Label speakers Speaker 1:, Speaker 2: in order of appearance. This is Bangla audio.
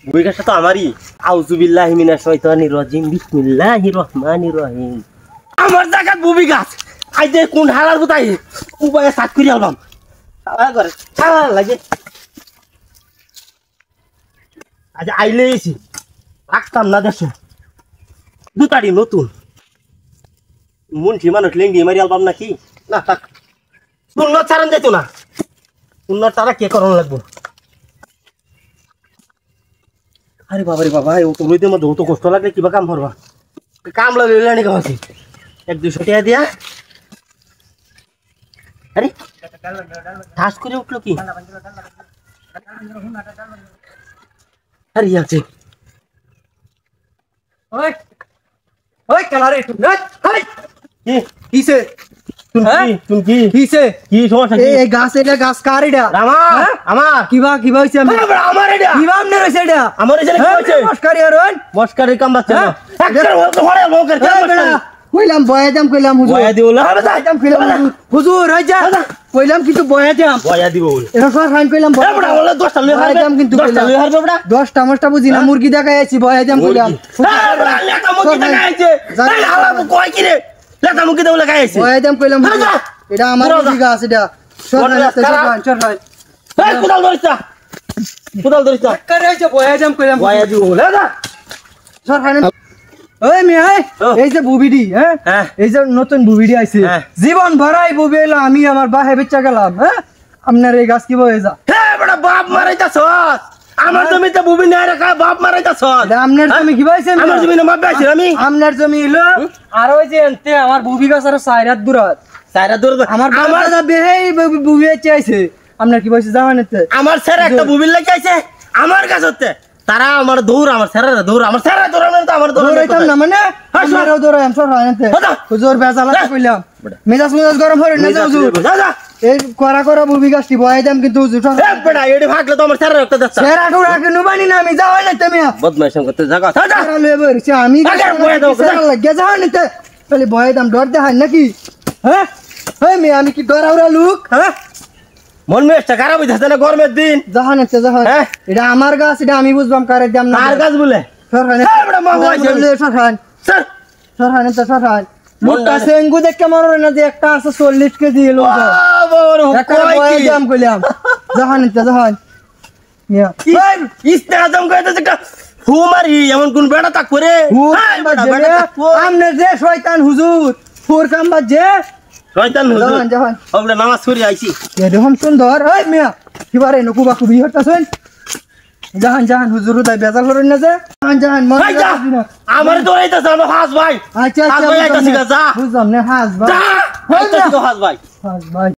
Speaker 1: বুবি গাছটা তো আমারই। আউযুবিল্লাহি মিনাশ শাইতানির রাজিম, বিসমিল্লাহির রহমানির রহিম। আমার জায়গা বুবি গাছ, আইতে কোন হালার বুতাই উপায়ে সাত করি আলবাম সারা করে সারা লাগে। আজ আইলে এসি রাখতাম না দেশে দুটারি নতুন মুন্সি মানুষ লেঙ্গি মারি আলবাম নাকি না থাক। উন্নত ছাড়ান যেত না, উন্নত ছাড়া কে করানো লাগবো। আরে বাবা রে বাবা, ও তো রোদের মধ্যে অত কষ্ট লাগলে কিবা কাম করবা, কাম লাগলে নি কামাছি 1-200 টাকা দিয়া। আরে ঠাস করে উঠলো কি? আরে আছে
Speaker 2: ওই ওই কালারে একটু হাই
Speaker 1: কি
Speaker 2: কিসে
Speaker 1: তুমি কি
Speaker 2: কিসে
Speaker 1: কি সমস্যা?
Speaker 2: এই গাছ, এটা গাছ কার? এটা
Speaker 1: আমার আমার
Speaker 2: কিবা কিবা হইছে?
Speaker 1: আমার এটা
Speaker 2: কিবা আমনে রইছে? এটা
Speaker 1: আমার এটা কি হইছে?
Speaker 2: মস্কারি আরন
Speaker 1: মস্কারি কাম বাচ্চা না একটা হরে লোকের
Speaker 2: কইলাম বয়া দাম, কইলাম হুজুর
Speaker 1: বয়া দিও না
Speaker 2: দাম, কইলাম হুজুর হই যা, কইলাম কিন্তু বয়া দাম,
Speaker 1: বয়া দিব বলে
Speaker 2: এটা সর ফাইন কইলাম
Speaker 1: এ বড়া বলে 10টা লই হারবে
Speaker 2: দাম, কিন্তু
Speaker 1: 10টা লই হারবে বড়া
Speaker 2: 10টা মস্তা বুঝি না, মুরগি দেখাই আছি বয়া দাম কইলাম।
Speaker 1: এ বড়া লেটা মুকি দেখাইছে, এই হালা কই কি রে লেটা মুকি দেও লাগাইছে
Speaker 2: বয়া দাম কইলাম। এটা আমার মুরগি গাছ, এটা সর ফাইন
Speaker 1: এই কোদাল ধরিছা
Speaker 2: করে হইছে বয়া দাম কইলাম,
Speaker 1: বয়া দিব বলে না
Speaker 2: সর ফাইন। ওই মিয়া এই যে বুবিডি, হ্যাঁ এই যে নতুন বুবিডি আইছে, জীবন ভরাই বুবি এলো, আমি আমার বাহে বেচা গেলাম। হ্যাঁ আপনার এই গাছ কি বয়ে যা?
Speaker 1: হে বড়া বাপ মারাইতাছ, আমার জমিতে বুবি নাই রাখা বাপ মারাইতাছ।
Speaker 2: আপনার জমি কি পাইছে?
Speaker 1: আমার জমি না মাপ পাইছি আমি।
Speaker 2: আপনার জমি হলো আর ওই যে এনতে আমার বুবি গাছ আর 4 হাত দূরত,
Speaker 1: সাইরা দূর
Speaker 2: আমার দাদা বেহেই বুবি চাইছে। আপনার কি পাইছে জানেন?
Speaker 1: আমার স্যার একটা বুবির লাগি আইছে আমার কাছে, তারা আমার দৌড়, আমার স্যারেরা দৌড়, আমার স্যারেরা দৌড়ানো তো আমার
Speaker 2: দৌড়াইতাম না মানে আমারও দৌড়াইম সর আনতে। হুজুর বেজালা কইলাম, মেজাজ গরম হরে না হুজুর। এই করা বুবি গাছটি বয়াই দাম, কিন্তু হুজুর
Speaker 1: এ বড়া এডি ভাগলে তো আমার স্যারেরা একটা দাচ্ছা
Speaker 2: স্যার আটুরা কে নুবানি না, আমি যাওয়াই না তুমি
Speaker 1: বদমাইশ করতে জায়গা
Speaker 2: স্যার লইবার সে আমি স্যার লাগে যাও নিতে খালি বয়াই দাম ডর দেখাই নাকি? হ্যাঁ এই মে আমি কি ডরাউরা লোক? হ্যাঁ
Speaker 1: মন মেশটা খারাপ হইতাছে না গরমের দিন।
Speaker 2: জাহান এতে জাহান এটা আমার গাছ, এটা আমি বুঝবাম কারে দাম না।
Speaker 1: আর গাছ বলে
Speaker 2: সরহান
Speaker 1: এ বড়া মা হইছে
Speaker 2: সরহান
Speaker 1: স্যার
Speaker 2: সরহান এতে সরহান মোটা সেঙ্গু দেখকে মরো না যে একটা আছে 40 কেজি এলো
Speaker 1: বড়
Speaker 2: একটা
Speaker 1: কই
Speaker 2: বয়া
Speaker 1: কি
Speaker 2: দাম কইলাম। জাহান এতে জাহান মিয়া
Speaker 1: ইস্তেহাজম কইতাছে একটা ফুমারি এমন কোন বেড়া তাক করে
Speaker 2: আমনে যে শয়তান হুজুর ফুর কাম্বা যে
Speaker 1: শয়তান হুজুর
Speaker 2: জাহান জাহান
Speaker 1: আমরা নামাজ পড়ি আইছি
Speaker 2: এরকম সুন্দর। ওই মিয়া কিবারে নকুবা কুবি হতাছেন। জাহান জাহান হুজুর তাই বেজাল করেন না যে জাহান জাহান মন
Speaker 1: আমার দৌড়াইতাছে আমার হাস ভাই।
Speaker 2: আচ্ছা
Speaker 1: হাস ভাই আইতাছে যা
Speaker 2: বুঝলাম না হাস ভাই
Speaker 1: যা আইতাছে তো হাস ভাই।
Speaker 2: হাস ভাই